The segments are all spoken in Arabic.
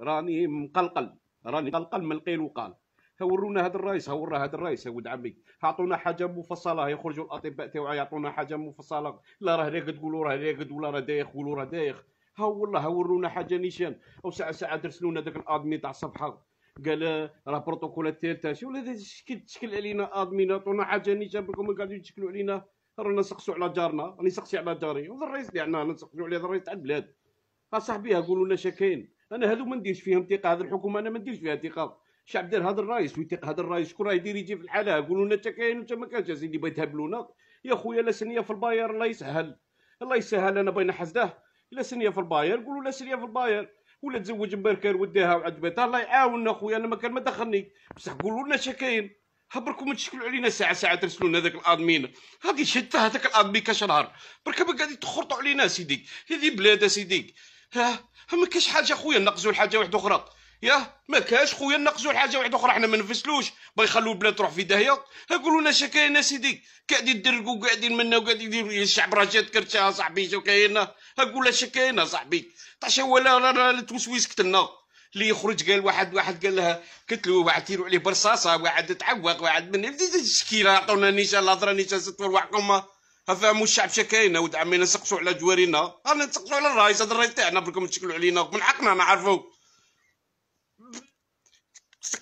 راني مقلقل، راني مقلقل من القيل وقال. هورونا هذا الرئيس، هورا هذا الرئيس يا ولد عمي، عطونا حاجه مفصله، يخرجوا الاطباء تاوعا يعطونا حاجه مفصله. لا راه راقد تقولوا راه راقد، ولا راه دايخ قولوا راه دايخ. ها والله هورونا حاجه نيشان. او ساعه ساعه درسلونا داك الادمي تاع الصفحه، قال راه بروتوكولات تيرتاش ولا تشكل علينا ادمين. عطونا حاجه نيشان بكم قاعدين تشكلوا علينا. رانا نسقسوا على جارنا، راني نسقسي على جاري، وهذا الرئيس اللي عندنا نسقسوا عليه، هذا الرئيس تاع البلاد. اصاحبي قولوا لنا شكاين. انا هذو ما نديرش فيهم ثقه، هذه الحكومه انا ما نديرش فيها ثقه. الشعب دار هذا الرئيس ويثق هذا الرئيس، شكون راه يدير يجي في الحاله. قولوا لنا شكاين وانت ما كانش سيدي بغيت تهبلونا. يا خويا لا سنيه في الباير، الله يسهل، الله يسهل. انا بين حسده لا سنيه في الباير، قولوا لا سنيه في الباير، ولا تزوج مباركه وديها وعجبتها، الله يعاوننا خويا. انا ما كان ما دخلني، بصح قولوا لنا شكاين. هبركم تشكلوا علينا ساعه ساعه ترسلوا لنا ذاك الادمين. غادي يشد فيها هذاك الادمي كشهر برك ما قاعدين تخرطوا علينا سيدي. هذه بلاد سيدي. ها ما كاش حاجه خويا نقزوا لحاجه واحده اخرى. ما كاش خويا نقزوا لحاجه واحده اخرى. حنا ما نفسلوش باغي يخلوا البلاد تروح في داهيه. قولوا لنا شكاين سيدي. قاعدين يدرقوا قاعدين منا وقاعدين يديروا الشعب راه جات كرشه صاحبي. شو كاين؟ قول لنا شكاين صاحبي. طاش ولا توسويس كتلنا اللي يخرج قال واحد قال لها قتلوا، واحد تيروا عليه برصاصه، واحد تعوق، واحد من الشكيله. عطونا نيشان الهضره نيشان ست ارواحكم. فهموا الشعب شكاين ود عمي. نسقسوا على جوارينا، رانا نسقسوا على الرئيس. هذا الرئيس تاعنا بركم تشكلوا علينا من حقنا نعرفوا.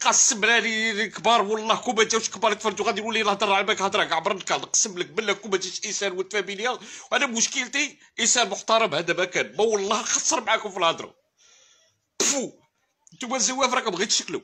قسم لي كبار والله كوبا جاوش كبار يتفرجوا غادي يولي الهضره على بالك هضره كاع برد نقسم لك بالله كوبا جاش انسان ود فاميليا. وانا مشكلتي انسان محترم هذا ما كان والله خسر معاكم في الهضره. بفو انتوما الزواف راكم بغيتوا تشكلوا.